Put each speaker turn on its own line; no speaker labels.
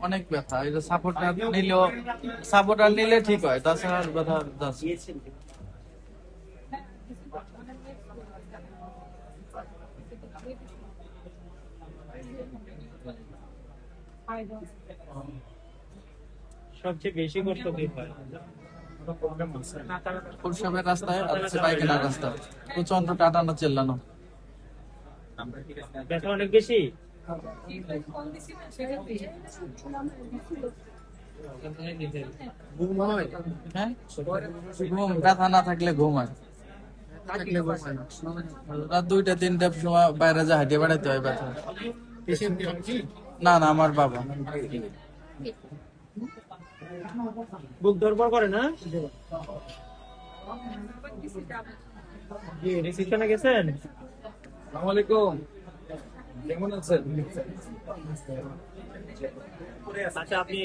অনেক ব্যথা, এটা সাপোর্টার নিলে ঠিক হয়, তাছাড়া আর ব্যথা যাচ্ছে।
সবচেয়ে বেশি কষ্ট কি হয়?
প্রস্রাবের রাস্তায় আর হচ্ছে পায়খানার রাস্তা, প্রচন্ড টাটানো চেল্লানো।
ব্যথা অনেক বেশি।
হ্যাঁ, ঘুম, ব্যথা না থাকলে ঘুম হয়। রাত 2টা 3টার সময় বাইরে যা হাঁটিয়ে বেড়াইতে হয় ব্যথা। না না, আমার বাবা।
বুক ধরপড় করে না? জি, রিসিপশনে গেছেন?
আসসালামু আলাইকুম, কেমন আছেন?
আচ্ছা, আপনি